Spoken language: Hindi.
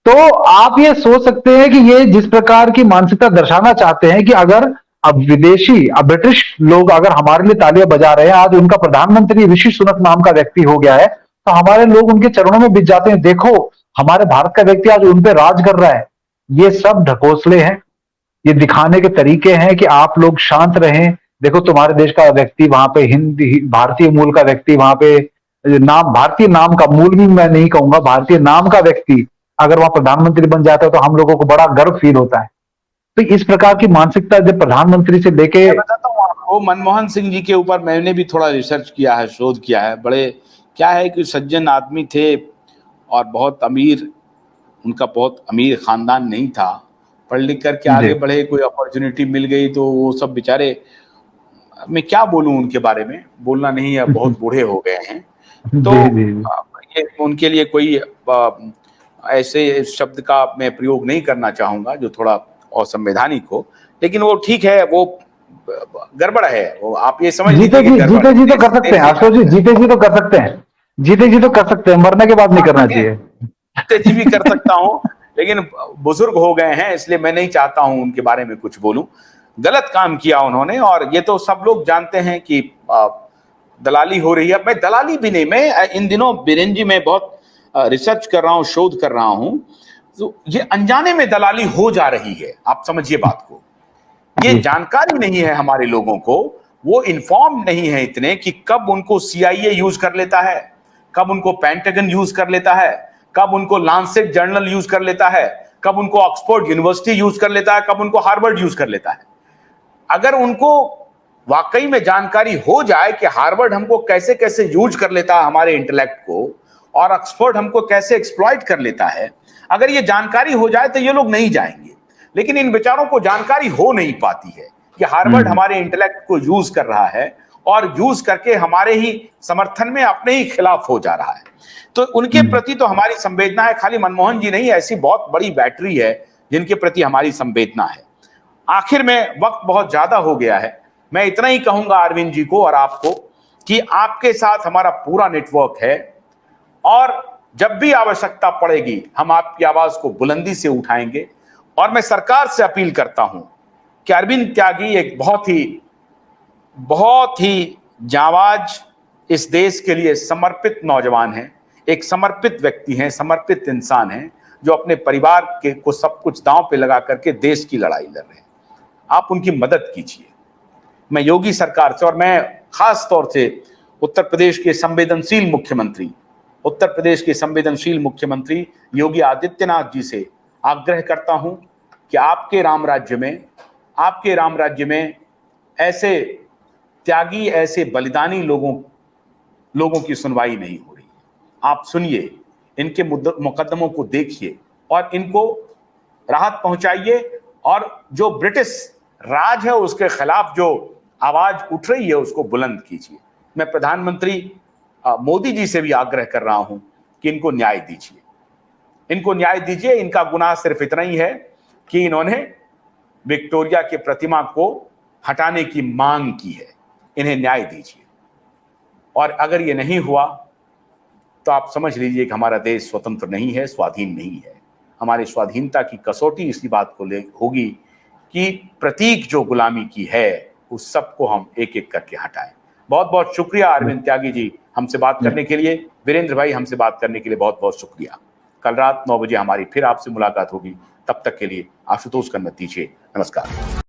तो आप ये सोच सकते हैं कि ये जिस प्रकार की मानसिकता दर्शाना चाहते हैं कि अगर अब विदेशी, अब ब्रिटिश लोग अगर हमारे लिए तालियां बजा रहे हैं, आज उनका प्रधानमंत्री ऋषि सुनक नाम का व्यक्ति हो गया है, तो हमारे लोग उनके चरणों में बिछ जाते हैं, देखो हमारे भारत का व्यक्ति आज उन पे राज कर रहा है। ये सब ढकोसले हैं, ये दिखाने के तरीके हैं कि आप लोग शांत रहें। देखो तुम्हारे देश का व्यक्ति वहां पे हिंदी भारतीय मूल का व्यक्ति वहां पे, नाम भारतीय नाम का, मूल भी मैं नहीं कहूंगा, भारतीय नाम का व्यक्ति अगर वहां प्रधानमंत्री बन जाता है तो हम लोगों को बड़ा गर्व फील होता है। तो इस प्रकार की मानसिकता जब प्रधानमंत्री से लेके, मैं बताता हूँ आपको, मनमोहन सिंह जी के ऊपर मैंने भी थोड़ा रिसर्च किया है, शोध किया है। बड़े क्या है कि सज्जन आदमी थे और बहुत अमीर, उनका बहुत अमीर खानदान नहीं था। पढ़ लिख करके जी आगे बढ़े, कोई अपॉर्चुनिटी मिल गई तो वो सब बेचारे, मैं क्या बोलूं उनके बारे में, बोलना नहीं है, बहुत बूढ़े हो गए हैं। तो जी जी जी ये उनके लिए कोई ऐसे शब्द का मैं प्रयोग नहीं करना चाहूंगा जो थोड़ा असंवैधानिक हो, लेकिन वो ठीक है, वो गड़बड़ है, वो आप ये समझ लीजिए कि गड़बड़ जीते है। जी तो कर सकते देश हैं की आशुतोष जी, जीते जी तो कर सकते हैं, जीते जी तो कर सकते हैं, मरने के बाद नहीं करना चाहिए। तेजी भी कर सकता हूं, लेकिन बुजुर्ग हो गए हैं इसलिए मैं नहीं चाहता हूं उनके बारे में कुछ बोलूं। गलत काम किया उन्होंने, और ये तो सब लोग जानते हैं कि दलाली हो रही है। मैं दलाली भी नहीं, मैं इन दिनों बीरेन जी में बहुत रिसर्च कर रहा हूं, शोध कर रहा हूं। तो ये अनजाने में दलाली हो जा रही है, आप समझिए बात को। ये जी जानकारी नहीं है हमारे लोगों को, वो इन्फॉर्म नहीं है इतने कि कब उनको सीआईए यूज कर लेता है, कब उनको पेंटागन यूज कर लेता है, कब उनको लांसेट जर्नल यूज कर लेता है, कब उनको ऑक्सफोर्ड यूनिवर्सिटी यूज कर लेता है, कब उनको हार्वर्ड यूज कर लेता है। अगर उनको वाकई में जानकारी हो जाए कि हार्वर्ड हमको कैसे कैसे यूज कर लेता है, हमारे इंटेलेक्ट को, और ऑक्सफोर्ड हमको कैसे एक्सप्लॉइट कर लेता है, अगर ये जानकारी हो जाए तो ये लोग नहीं जाएंगे। लेकिन इन बेचारों को जानकारी हो नहीं पाती है कि हार्वर्ड हमारे इंटेलेक्ट को यूज कर रहा है, और यूज करके हमारे ही समर्थन में अपने ही खिलाफ हो जा रहा है। तो उनके प्रति तो हमारी संवेदना है, खाली मनमोहन जी नहीं, ऐसी बहुत बड़ी बैटरी है जिनके प्रति हमारी संवेदना है। आखिर में वक्त बहुत ज्यादा हो गया है, मैं इतना ही कहूंगा अरविंद जी को और आपको कि आपके साथ हमारा पूरा नेटवर्क है, और जब भी आवश्यकता पड़ेगी हम आपकी आवाज को बुलंदी से उठाएंगे। और मैं सरकार से अपील करता हूं कि अरविंद त्यागी एक बहुत ही जांबाज, इस देश के लिए समर्पित नौजवान हैं, एक समर्पित व्यक्ति हैं, समर्पित इंसान हैं, जो अपने परिवार के को सब कुछ दांव पे लगा करके देश की लड़ाई लड़ रहे हैं। आप उनकी मदद कीजिए। मैं योगी सरकार से, और मैं खास तौर से उत्तर प्रदेश के संवेदनशील मुख्यमंत्री योगी आदित्यनाथ जी से आग्रह करता हूं कि आपके राम राज्य में ऐसे त्यागी, ऐसे बलिदानी लोगों की सुनवाई नहीं हो रही। आप सुनिए, इनके मुकदमों को देखिए और इनको राहत पहुंचाइए, और जो ब्रिटिश राज है उसके खिलाफ जो आवाज उठ रही है उसको बुलंद कीजिए। मैं प्रधानमंत्री मोदी जी से भी आग्रह कर रहा हूं कि इनको न्याय दीजिए। इनका गुनाह सिर्फ इतना ही है कि इन्होंने विक्टोरिया की प्रतिमा को हटाने की मांग की है। इन्हें न्याय दीजिए, और अगर ये नहीं हुआ तो आप समझ लीजिए कि हमारा देश स्वतंत्र नहीं है, स्वाधीन नहीं है। हमारी स्वाधीनता की कसौटी इसी बात को ले होगी कि प्रतीक जो गुलामी की है उस सबको हम एक एक करके हटाएं। बहुत बहुत शुक्रिया अरविंद त्यागी जी हमसे बात करने के लिए। वीरेंद्र भाई, हमसे बात करने के लिए बहुत बहुत शुक्रिया। कल रात 9 बजे हमारी फिर आपसे मुलाकात होगी। तब तक के लिए आशुतोष कन्नत दीजिए, नमस्कार।